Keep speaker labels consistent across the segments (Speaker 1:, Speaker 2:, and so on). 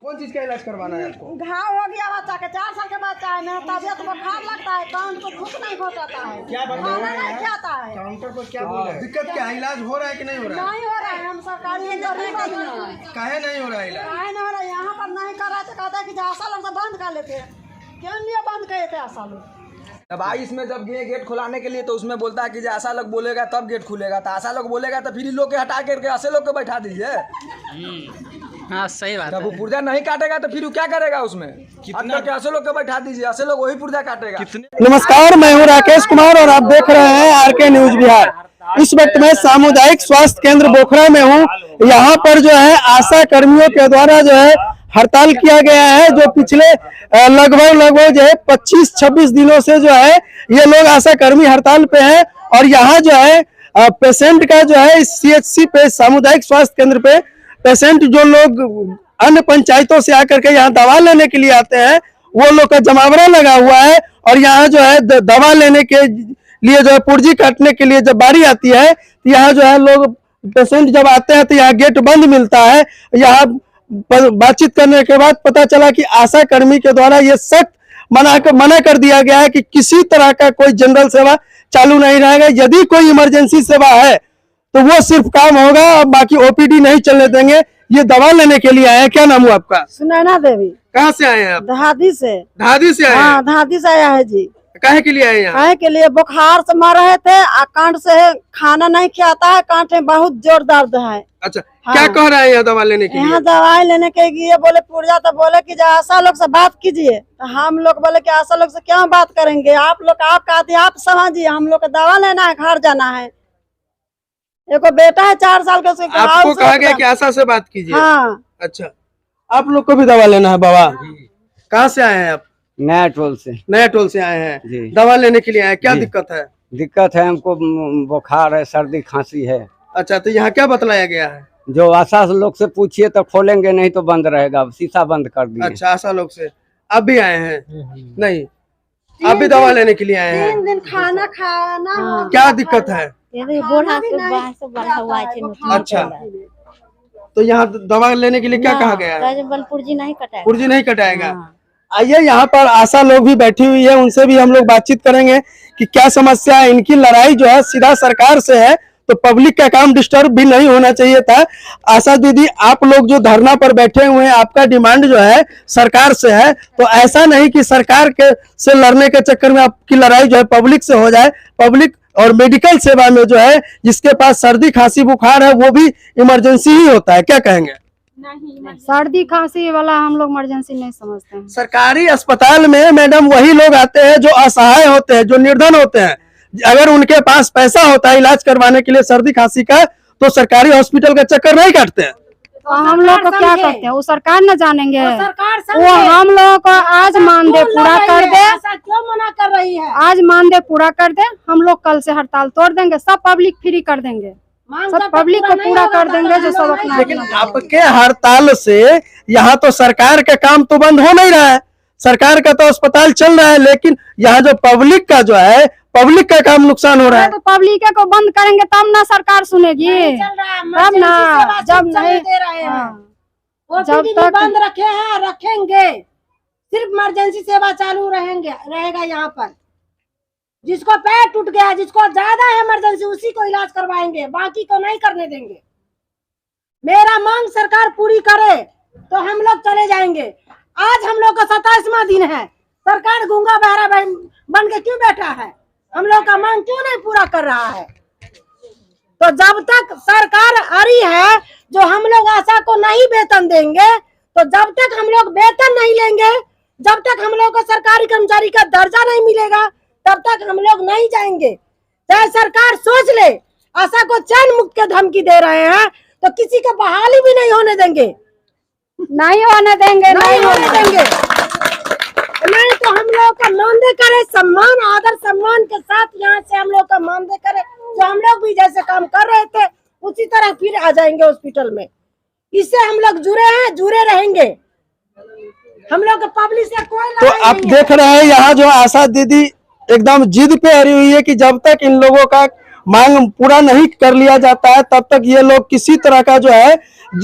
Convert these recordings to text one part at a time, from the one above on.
Speaker 1: कौन चीज का इलाज करवाना है आपको?
Speaker 2: घाव हो गया बच्चा के, 4 साल के बच्चा है, मेरा तबियत बुखार लगता है, कान को भूख नहीं घोटाता है,
Speaker 1: क्या
Speaker 2: खाना नहीं खाता है।
Speaker 1: काउंटर पर क्या बोल रहे हैं? दिक्कत क्या है? इलाज हो रहा है कि नहीं हो रहा है?
Speaker 2: नहीं हो रहा है, हम सरकारी गरीब आदमी हैं।
Speaker 1: काहे नहीं हो रहा है इलाज?
Speaker 2: काहे नहीं हो रहा है? यहाँ पर नहीं कर रहा है तो कहता है कि आशा लोग तो बंद कर लेते हैं। क्यों लिए बंद करे थे आशा लोग?
Speaker 3: अब भाई इसमें जब गेट खुलाने के लिए तो उसमें बोलता है कि जो आशा लोग बोलेगा तब गेट खुलेगा, तो आशा लोग बोलेगा तो फिर लोग के हटा करके आशा लोग को बैठा दीजिए।
Speaker 4: हाँ सही बात
Speaker 3: जब वो पुर्जा नहीं काटेगा तो फिर वो क्या करेगा? उसमें कितना के आशा लोग को बैठा दीजिए, आशा लोग वही पुर्जा काटेगा।
Speaker 5: नमस्कार, मैं हूं राकेश कुमार और आप देख रहे हैं आरके न्यूज बिहार। इस वक्त मैं सामुदायिक स्वास्थ्य केंद्र बोखरा में हूं। यहाँ पर जो है आशा कर्मियों के द्वारा जो है हड़ताल किया गया है, जो पिछले लगभग जो है 25-26 दिनों से जो है ये लोग आशा कर्मी हड़ताल पे हैं। और यहाँ जो है पेशेंट का जो है CHC पे, सामुदायिक स्वास्थ्य केंद्र पे पेशेंट जो लोग अन्य पंचायतों से आकर के यहाँ दवा लेने के लिए आते हैं, वो लोग का जमावड़ा लगा हुआ है। और यहाँ जो है दवा लेने के लिए जो है पुर्जी काटने के लिए जब बारी आती है तो यहाँ जो है लोग पेशेंट जब आते हैं तो यहाँ गेट बंद मिलता है। यहाँ बातचीत करने के बाद पता चला कि आशा कर्मी के द्वारा ये सख्त मना कर दिया गया है कि किसी तरह का कोई जनरल सेवा चालू नहीं रहेगा। यदि कोई इमरजेंसी सेवा है तो वो सिर्फ काम होगा, बाकी OPD नहीं चलने देंगे। ये दवा लेने के लिए आए हैं। क्या नाम हुआ आपका?
Speaker 2: सुनैना देवी।
Speaker 5: कहाँ से आए हैं आप?
Speaker 2: दहादी से।
Speaker 5: धादी से आए हैं?
Speaker 2: हाँ, दहादी से आया है जी।
Speaker 5: काहे के लिए आए हैं?
Speaker 2: काहे के लिए? बुखार से मर रहे थे, कांट से खाना नहीं खाता है, कांट में बहुत जोर दर्द है।
Speaker 5: अच्छा,
Speaker 2: हाँ।
Speaker 5: क्या कह रहे हैं यहाँ दवा लेने के लिए?
Speaker 2: यहाँ दवाई लेने के लिए बोले पुर्जा, तो बोले कि आशा लोग से बात कीजिए। तो हम लोग बोले कि आशा लोग से क्या बात करेंगे, आप लोग आप कहते हैं, आप समझिए, हम लोग को दवा लेना है, घर जाना है। एक बेटा है 4 साल का, उसके
Speaker 5: आपको कहा गया कि आशा से बात कीजिए?
Speaker 2: हाँ।
Speaker 5: अच्छा, आप लोग को भी दवा लेना है बाबा? कहाँ से आए हैं आप?
Speaker 6: नया टोल से।
Speaker 5: नया टोल से आए हैं
Speaker 6: जी।
Speaker 5: दवा लेने के लिए आए हैं। क्या
Speaker 6: जी।
Speaker 5: दिक्कत है?
Speaker 6: दिक्कत है, हमको बुखार है, सर्दी खांसी है।
Speaker 5: अच्छा, तो यहाँ क्या बतलाया गया है?
Speaker 6: जो आशा लोग से पूछिए तो खोलेंगे, नहीं तो बंद रहेगा, शीशा बंद कर दिए।
Speaker 5: अच्छा, आशा लोग से आप भी आए हैं? नहीं, आप भी दवा लेने के लिए आए हैं?
Speaker 2: 3 दिन खाना खाना।
Speaker 5: क्या दिक्कत है?
Speaker 2: अच्छा,
Speaker 5: तो यहाँ दवा लेने के लिए क्या कहा गया है?
Speaker 2: पुर्जी नहीं कटाएगा।
Speaker 5: पुर्जी नहीं कटाएगा। आइए, यहाँ पर आशा लोग भी बैठी हुई है, उनसे भी हम लोग बातचीत करेंगे कि क्या समस्या है। इनकी लड़ाई जो है सीधा सरकार से है, तो पब्लिक का काम डिस्टर्ब भी नहीं होना चाहिए था। आशा दीदी, आप लोग जो धरना पर बैठे हुए हैं, आपका डिमांड जो है सरकार से है, तो ऐसा नहीं कि सरकार के से लड़ने के चक्कर में आपकी लड़ाई जो है पब्लिक से हो जाए। पब्लिक और मेडिकल सेवा में जो है जिसके पास सर्दी खांसी बुखार है वो भी इमरजेंसी ही होता है। क्या कहेंगे?
Speaker 7: सर्दी खांसी वाला हम लोग इमरजेंसी नहीं समझते हैं।
Speaker 5: सरकारी अस्पताल में मैडम वही लोग आते हैं जो असहाय होते हैं, जो निर्धन होते हैं। अगर उनके पास पैसा होता है इलाज करवाने के लिए सर्दी खांसी का, तो सरकारी हॉस्पिटल का चक्कर नहीं काटते हैं।
Speaker 7: तो हम लोग को क्या करते हैं, वो सरकार न जानेंगे। वो हम लोग को आज मानदेय पूरा कर दे।
Speaker 2: क्यों मना कर रही है?
Speaker 7: आज मानदेय पूरा कर दे, हम लोग कल से हड़ताल तोड़ देंगे, सब पब्लिक फ्री कर देंगे, सब पब्लिक को पूरा कर देंगे जो सब अपना।
Speaker 5: लेकिन आपके हड़ताल से यहाँ तो सरकार का काम तो बंद हो नहीं रहा है। सरकार का तो अस्पताल चल रहा है, लेकिन यहाँ जो पब्लिक का जो है, पब्लिक का काम नुकसान हो रहा है।
Speaker 7: तो पब्लिक को बंद करेंगे तब ना सरकार सुनेगी, तब ना। जब नहीं
Speaker 2: दे रहे हैं,
Speaker 7: जब तक
Speaker 2: बंद रखे हैं, रखेंगे, सिर्फ इमरजेंसी सेवा चालू रहेगा यहाँ पर। जिसको पैर टूट गया, जिसको ज्यादा है इमरजेंसी, उसी को इलाज करवाएंगे, बाकी को नहीं करने देंगे। मेरा मांग सरकार पूरी करे तो हम लोग चले जाएंगे। आज हम लोग का 27वां दिन है, सरकार गूंगा बहरा बन के क्यों बैठा है? हम लोग का मांग क्यों नहीं पूरा कर रहा है? तो जब तक सरकार अड़ी है, जो हम लोग आशा को नहीं वेतन देंगे, तो जब तक हम लोग वेतन नहीं लेंगे, जब तक हम लोग को सरकारी कर्मचारी का दर्जा नहीं मिलेगा, तब तक हम लोग नहीं जाएंगे। चाहे सरकार सोच ले, आशा को चैन मुक्त के धमकी दे रहे हैं, तो किसी को बहाली भी नहीं होने देंगे,
Speaker 7: नहीं होने देंगे,
Speaker 2: नहीं होने देंगे। नहीं तो हम लोग का मानदेय करे, सम्मान आदर सम्मान के साथ यहाँ से हम लोग का मानदेय करे, जो हम लोग भी जैसे काम कर रहे थे उसी तरह फिर आ जाएंगे हॉस्पिटल में। इससे हम लोग जुड़े हैं, जुड़े रहेंगे। हम लोग पब्लिक से कोई
Speaker 5: तो आप देख रहे हैं यहाँ जो आशा दीदी एकदम जिद पे अड़ी हुई है कि जब तक इन लोगों का मांग पूरा नहीं कर लिया जाता है, तब तक ये लोग किसी तरह का जो है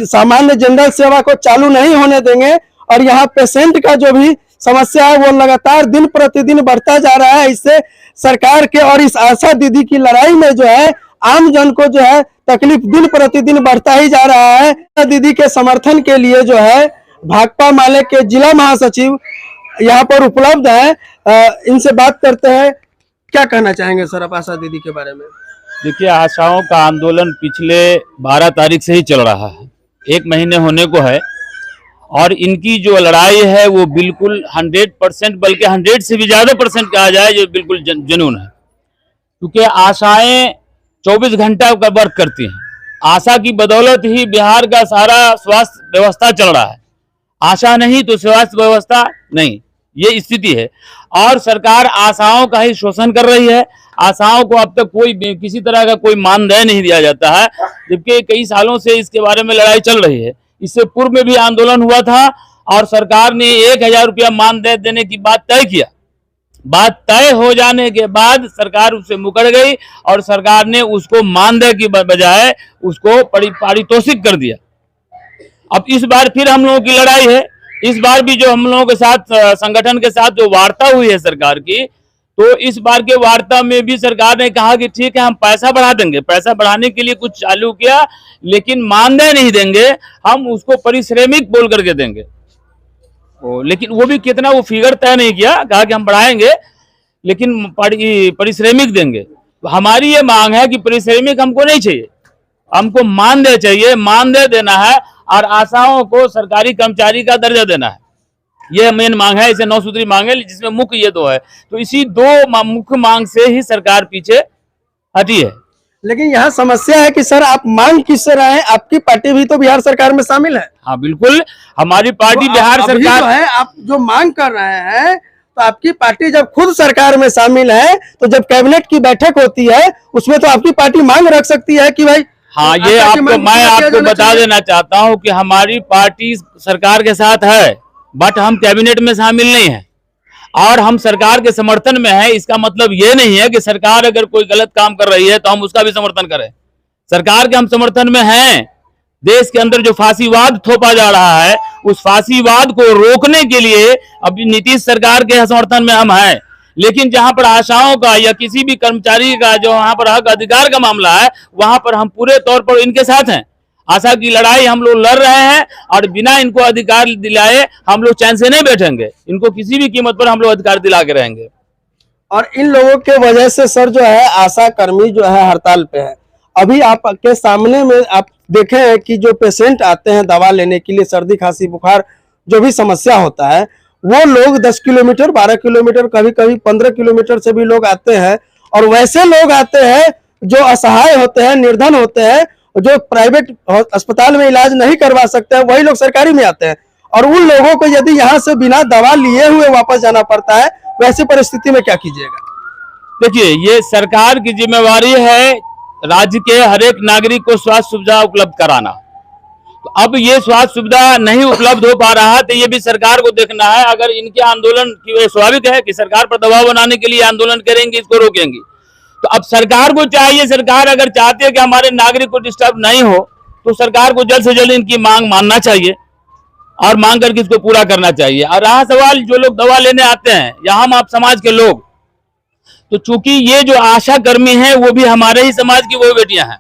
Speaker 5: सामान्य जनरल सेवा को चालू नहीं होने देंगे। और यहाँ पेशेंट का जो भी समस्या है वो लगातार दिन प्रतिदिन बढ़ता जा रहा है। इससे सरकार के और इस आशा दीदी की लड़ाई में जो है आम जन को जो है तकलीफ दिन प्रतिदिन बढ़ता ही जा रहा है। आशा दीदी के समर्थन के लिए जो है भाकपा माले के जिला महासचिव यहाँ पर उपलब्ध है। इनसे बात करते हैं। क्या कहना चाहेंगे सर आप आशा दीदी के बारे में?
Speaker 4: देखिए, आशाओं का आंदोलन पिछले 12 तारीख से ही चल रहा है, 1 महीने होने को है, और इनकी जो लड़ाई है वो बिल्कुल 100% बल्कि 100 से भी ज्यादा % कहा जाए जो बिल्कुल जुनून है। क्योंकि आशाएं 24 घंटा का वर्क करती हैं। आशा की बदौलत ही बिहार का सारा स्वास्थ्य व्यवस्था चल रहा है। आशा नहीं तो स्वास्थ्य व्यवस्था नहीं, ये स्थिति है। और सरकार आशाओं का ही शोषण कर रही है। आशाओं को अब तक कोई किसी तरह का कोई मानदेय नहीं दिया जाता है, जबकि कई सालों से इसके बारे में लड़ाई चल रही है। इससे पूर्व में भी आंदोलन हुआ था और सरकार ने 1000 रुपया मानदेय देने की बात तय किया। बात तय हो जाने के बाद सरकार उससे मुकर गई और सरकार ने उसको मानदेय की बजाय उसको पारितोषिक कर दिया। अब इस बार फिर हम लोगों की लड़ाई है। इस बार भी जो हम लोगों के साथ संगठन के साथ जो वार्ता हुई है सरकार की, तो इस बार के वार्ता में भी सरकार ने कहा कि ठीक है हम पैसा बढ़ा देंगे। पैसा बढ़ाने के लिए कुछ चालू किया, लेकिन मानदेय नहीं देंगे, हम उसको पारिश्रमिक बोल करके देंगे। लेकिन वो भी कितना, वो फिगर तय नहीं किया, कहा कि हम बढ़ाएंगे लेकिन पारिश्रमिक देंगे। हमारी ये मांग है कि पारिश्रमिक हमको नहीं चाहिए, हमको मानदेय चाहिए। मानदेय देना है और आशाओं को सरकारी कर्मचारी का दर्जा देना है, ये मेन मांग है। इसे 9 सूत्री मांग है, जिसमें मुख्य ये 2 है। तो इसी 2 मुख्य मांग से ही सरकार पीछे हटी है।
Speaker 5: लेकिन यहाँ समस्या है कि सर आप मांग किससे रहे हैं? आपकी पार्टी भी तो बिहार सरकार में शामिल है।
Speaker 4: हाँ बिल्कुल, हमारी पार्टी बिहार सरकार
Speaker 5: जो है। आप जो मांग कर रहे हैं, तो आपकी पार्टी जब खुद सरकार में शामिल है, तो जब कैबिनेट की बैठक होती है उसमें तो आपकी पार्टी मांग रख सकती है कि भाई।
Speaker 4: हाँ, ये आपको मैं आपको बता देना चाहता हूँ कि हमारी पार्टी सरकार के साथ है, बट हम कैबिनेट में शामिल नहीं है और हम सरकार के समर्थन में है। इसका मतलब ये नहीं है कि सरकार अगर कोई गलत काम कर रही है तो हम उसका भी समर्थन करें। सरकार के हम समर्थन में हैं। देश के अंदर जो फांसीवाद थोपा जा रहा है, उस फांसीवाद को रोकने के लिए अभी नीतीश सरकार के समर्थन में हम हैं। लेकिन जहां पर आशाओं का या किसी भी कर्मचारी का जो वहां पर हक अधिकार का मामला है, वहां पर हम पूरे तौर पर इनके साथ हैं। आशा की लड़ाई हम लोग लड़ रहे हैं और बिना इनको अधिकार दिलाए हम लोग चैन से नहीं बैठेंगे। इनको किसी भी कीमत पर हम लोग अधिकार दिला के रहेंगे।
Speaker 5: और इन लोगों के वजह से सर जो है आशा कर्मी जो है हड़ताल पे है। अभी आपके सामने में आप देखे हैं कि जो पेशेंट आते हैं दवा लेने के लिए, सर्दी खांसी बुखार जो भी समस्या होता है, वो लोग 10 किलोमीटर 12 किलोमीटर कभी कभी 15 किलोमीटर से भी लोग आते हैं। और वैसे लोग आते हैं जो असहाय होते हैं, निर्धन होते हैं, जो प्राइवेट अस्पताल में इलाज नहीं करवा सकते हैं, वही लोग सरकारी में आते हैं। और उन लोगों को यदि यहाँ से बिना दवा लिए हुए वापस जाना पड़ता है, वैसी परिस्थिति में क्या कीजिएगा?
Speaker 4: देखिए, ये सरकार की जिम्मेवारी है राज्य के हर एक नागरिक को स्वास्थ्य सुविधा उपलब्ध कराना। तो अब ये स्वास्थ्य सुविधा नहीं उपलब्ध हो पा रहा है, तो ये भी सरकार को देखना है। अगर इनके आंदोलन की स्वाभाविक है कि सरकार पर दबाव बनाने के लिए आंदोलन करेंगे, इसको रोकेंगे। तो अब सरकार को चाहिए, सरकार अगर चाहती है कि हमारे नागरिक को डिस्टर्ब नहीं हो, तो सरकार को जल्द से जल्द इनकी मांग मानना चाहिए और मांग करके इसको पूरा करना चाहिए। और रहा सवाल जो लोग दवा लेने आते हैं या हम आप समाज के लोग, तो चूंकि ये जो आशा कर्मी हैं वो भी हमारे ही समाज की वो बेटियां हैं,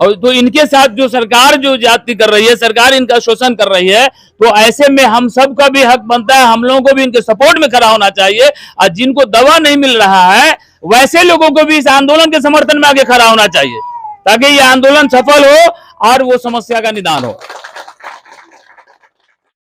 Speaker 4: और तो इनके साथ जो सरकार जो जाति कर रही है, सरकार इनका शोषण कर रही है, तो ऐसे में हम सबका भी हक बनता है, हम लोगों को भी इनके सपोर्ट में खड़ा होना चाहिए। और जिनको दवा नहीं मिल रहा है वैसे लोगों को भी इस आंदोलन के समर्थन में आगे खड़ा होना चाहिए, ताकि ये आंदोलन सफल हो और वो समस्या का निदान हो।